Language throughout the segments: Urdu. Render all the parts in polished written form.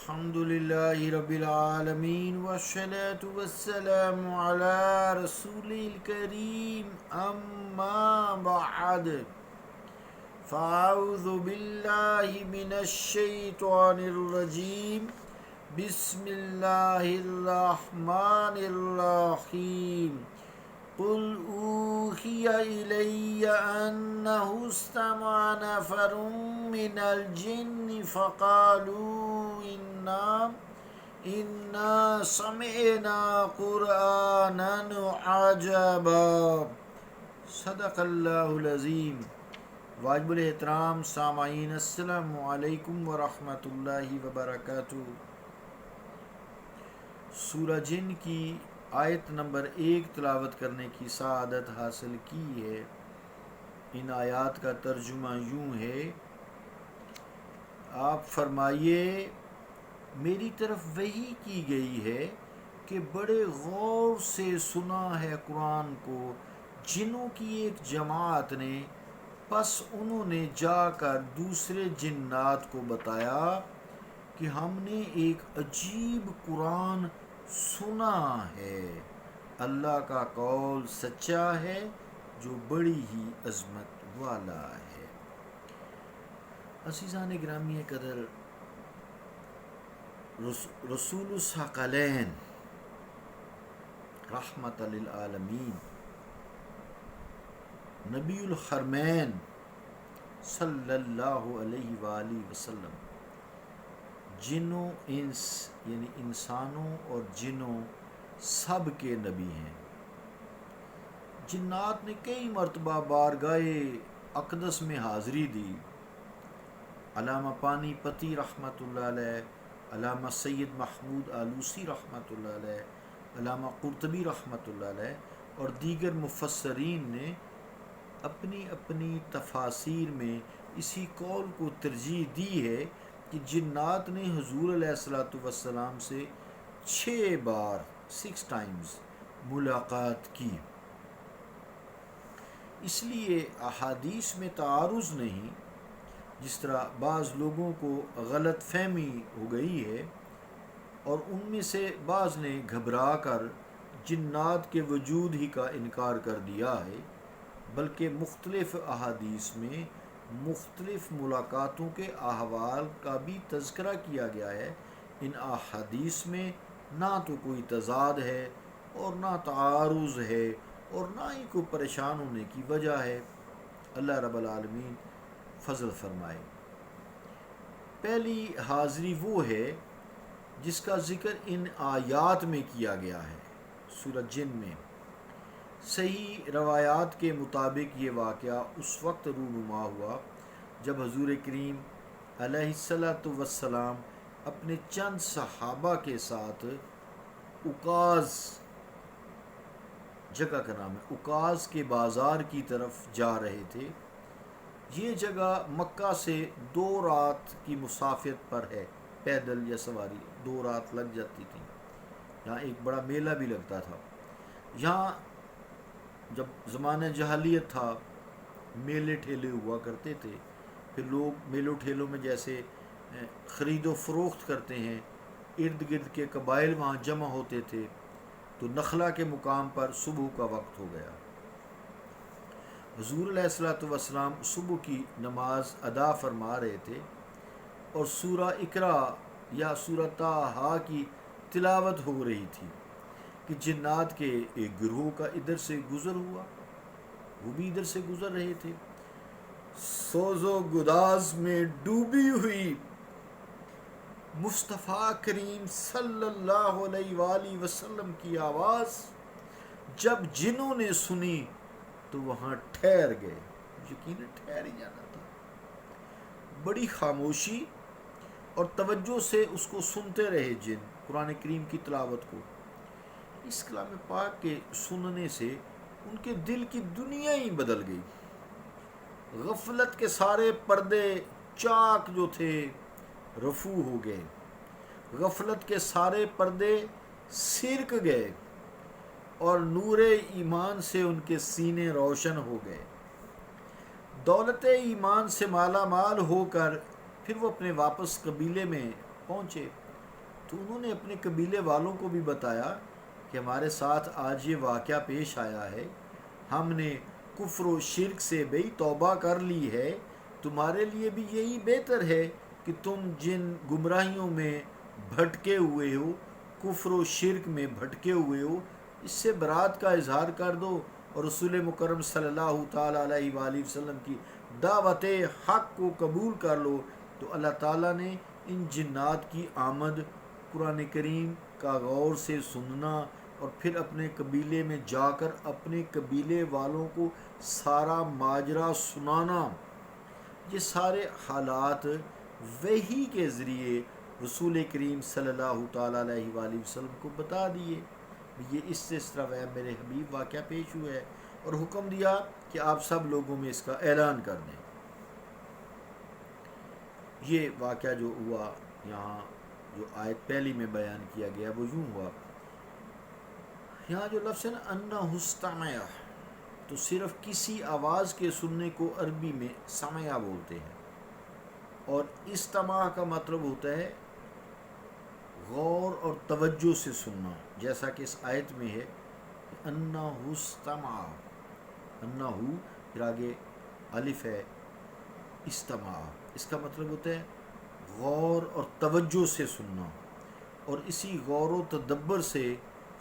الحمد لله رب العالمين والصلاة والسلام على رسول الكريم أما بعد فأعوذ بالله من الشيطان الرجيم بسم الله الرحمن الرحيم قل أوحي إلي أنه استمع نفر من الجن فقالوا إنا سمعنا قرآنا عجبا صدق اللہ العظیم۔ واجب الاحترام سامعین، السلام علیکم ورحمۃ اللہ وبرکاتہ۔ سورہ جن کی آیت نمبر 1 تلاوت کرنے کی سعادت حاصل کی ہے۔ ان آیات کا ترجمہ یوں ہے: آپ فرمائیے میری طرف وحی کی گئی ہے کہ بڑے غور سے سنا ہے قرآن کو جنوں کی ایک جماعت نے، پس انہوں نے جا کر دوسرے جنات کو بتایا کہ ہم نے ایک عجیب قرآن سنا ہے۔ اللہ کا قول سچا ہے جو بڑی ہی عظمت والا ہے۔ عزیزان گرامی قدر، رسول الثقلین رحمت للعالمین، نبی الحرمین صلی اللہ علیہ وآلہ وسلم، جنوں انس یعنی انسانوں اور جنوں سب کے نبی ہیں۔ جنات نے کئی مرتبہ بارگاہ اقدس میں حاضری دی۔ علامہ پانی پتی رحمۃ اللہ علیہ، علامہ سید محمود آلوسی رحمۃ اللہ علیہ، علامہ قرطبی رحمۃ اللہ علیہ اور دیگر مفسرین نے اپنی اپنی تفاسیر میں اسی قول کو ترجیح دی ہے کہ جنات نے حضور علیہ السلام سے 6 بار 6 ٹائمز ملاقات کی۔ اس لیے احادیث میں تعارض نہیں، جس طرح بعض لوگوں کو غلط فہمی ہو گئی ہے اور ان میں سے بعض نے گھبرا کر جنات کے وجود ہی کا انکار کر دیا ہے، بلکہ مختلف احادیث میں مختلف ملاقاتوں کے احوال کا بھی تذکرہ کیا گیا ہے۔ ان احادیث میں نہ تو کوئی تضاد ہے اور نہ تعارض ہے اور نہ ہی کوئی پریشان ہونے کی وجہ ہے۔ اللہ رب العالمین فضل فرمائے۔ پہلی حاضری وہ ہے جس کا ذکر ان آیات میں کیا گیا ہے۔ سورہ جن میں صحیح روایات کے مطابق یہ واقعہ اس وقت رونما ہوا جب حضور کریم علیہ الصلاۃ والسلام اپنے چند صحابہ کے ساتھ اکاز، جگہ کا نام ہے، اکاز کے بازار کی طرف جا رہے تھے۔ یہ جگہ مکہ سے 2 رات کی مسافت پر ہے، پیدل یا سواری 2 رات لگ جاتی تھی۔ یہاں ایک بڑا میلہ بھی لگتا تھا۔ یہاں جب زمانہ جاہلیت تھا، میلے ٹھیلے ہوا کرتے تھے، پھر لوگ میلوں ٹھیلوں میں جیسے خرید و فروخت کرتے ہیں، ارد گرد کے قبائل وہاں جمع ہوتے تھے۔ تو نخلا کے مقام پر صبح کا وقت ہو گیا۔ حضور علیہ السلام صبح کی نماز ادا فرما رہے تھے اور سورہ اقرا یا سورہ طٰہٰ کی تلاوت ہو رہی تھی کہ جنات کے ایک گروہ کا ادھر سے گزر ہوا، وہ بھی ادھر سے گزر رہے تھے۔ سوز و گداز میں ڈوبی ہوئی مصطفیٰ کریم صلی اللہ علیہ وآلہ وسلم کی آواز جب جنوں نے سنی تو وہاں ٹھہر گئے، یقیناً ٹھہر ہی جانا تھا۔ بڑی خاموشی اور توجہ سے اس کو سنتے رہے جن، قرآن کریم کی تلاوت کو۔ اس کلام پاک کے سننے سے ان کے دل کی دنیا ہی بدل گئی۔ غفلت کے سارے پردے چاک جو تھے رفو ہو گئے، غفلت کے سارے پردے سرک گئے اور نور ایمان سے ان کے سینے روشن ہو گئے۔ دولت ایمان سے مالا مال ہو کر پھر وہ اپنے واپس قبیلے میں پہنچے تو انہوں نے اپنے قبیلے والوں کو بھی بتایا کہ ہمارے ساتھ آج یہ واقعہ پیش آیا ہے، ہم نے کفر و شرک سے بھئی توبہ کر لی ہے، تمہارے لیے بھی یہی بہتر ہے کہ تم جن گمراہیوں میں بھٹکے ہوئے ہو، کفر و شرک میں بھٹکے ہوئے ہو، اس سے برات کا اظہار کر دو اور رسول مکرم صلی اللہ تعالیٰ علیہ وآلہ وسلم کی دعوت حق کو قبول کر لو۔ تو اللہ تعالیٰ نے ان جنات کی آمد، قرآن کریم کا غور سے سننا اور پھر اپنے قبیلے میں جا کر اپنے قبیلے والوں کو سارا ماجرا سنانا، یہ سارے حالات وحی کے ذریعے رسول کریم صلی اللہ تعالیٰ علیہ وآلہ وسلم کو بتا دیے، یہ اس طرح ہے میرے حبیب واقعہ پیش ہوا ہے، اور حکم دیا کہ آپ سب لوگوں میں اس کا اعلان کر دیں۔ یہ واقعہ جو ہوا یہاں جو آیت پہلی میں بیان کیا گیا وہ یوں ہوا، یہاں جو لفظ ہے نا انہ استمع، تو صرف کسی آواز کے سننے کو عربی میں سمع بولتے ہیں، اور استماع کا مطلب ہوتا ہے غور اور توجہ سے سننا، جیسا کہ اس آیت میں ہے انہ استمع، انہ پھر آگے الف ہے، استماع، اس کا مطلب ہوتا ہے غور اور توجہ سے سننا، اور اسی غور و تدبر سے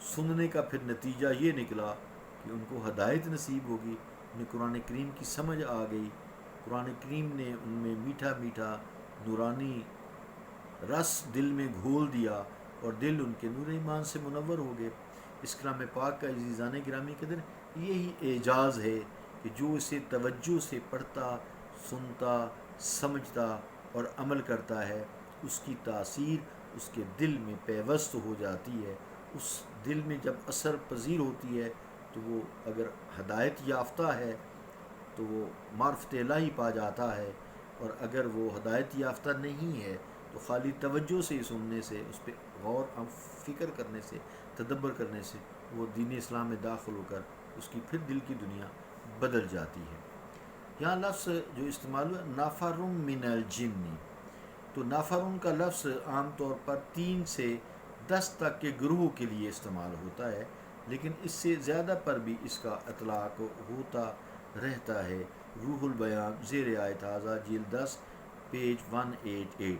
سننے کا پھر نتیجہ یہ نکلا کہ ان کو ہدایت نصیب ہوگی، انہیں قرآن کریم کی سمجھ آ گئی، قرآن کریم نے ان میں میٹھا میٹھا نورانی رس دل میں گھول دیا اور دل ان کے نور ایمان سے منور ہو گئے۔ اس کلام پاک کا عزیزان گرامی قدر یہی اعجاز ہے کہ جو اسے توجہ سے پڑھتا، سنتا، سمجھتا اور عمل کرتا ہے، اس کی تاثیر اس کے دل میں پیوست ہو جاتی ہے، اس دل میں جب اثر پذیر ہوتی ہے تو وہ اگر ہدایت یافتہ ہے تو وہ معرفت الہی پا جاتا ہے، اور اگر وہ ہدایت یافتہ نہیں ہے تو خالی توجہ سے سننے سے، اس پہ غور و فکر کرنے سے، تدبر کرنے سے وہ دین اسلام میں داخل ہو کر اس کی پھر دل کی دنیا بدل جاتی ہے۔ یہاں لفظ جو استعمال ہوا نفر من الجن، تو نفرن کا لفظ عام طور پر 3 سے 10 تک کے گروہ کے لیے استعمال ہوتا ہے، لیکن اس سے زیادہ پر بھی اس کا اطلاق ہوتا رہتا ہے۔ روح البیان زیر آیت ھذا جلد 10 پیج 188،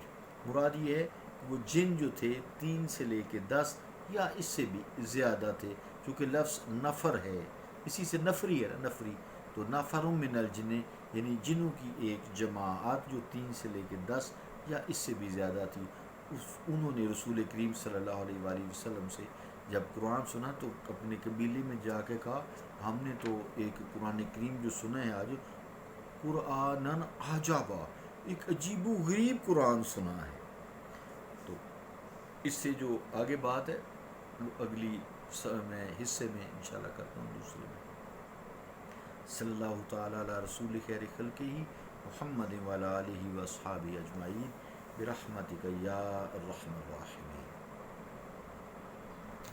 مراد یہ ہے کہ وہ جن جو تھے 3 سے لے کے 10 یا اس سے بھی زیادہ تھے، چونکہ لفظ نفر ہے، اسی سے نفری ہے نا، نفری، تو نفر من الجن یعنی جنوں کی ایک جماعت جو 3 سے لے کے 10 یا اس سے بھی زیادہ تھی، انہوں نے رسول کریم صلی اللہ علیہ وآلہ وسلم سے جب قرآن سنا تو اپنے قبیلے میں جا کے کہا ہم نے تو ایک قرآن کریم جو سنا ہے آج، قرآنن عجبا، ایک عجیب و غریب قرآن سنا ہے۔ تو اس سے جو آگے بات ہے وہ اگلی میں حصے میں انشاءاللہ کرتا ہوں، دوسرے میں۔ صلی اللہ تعالیٰ علی رسول خیر خلقہ محمد وعلی آلہ واصحابہ اجمعین برحمتک یا ارحم الراحمین۔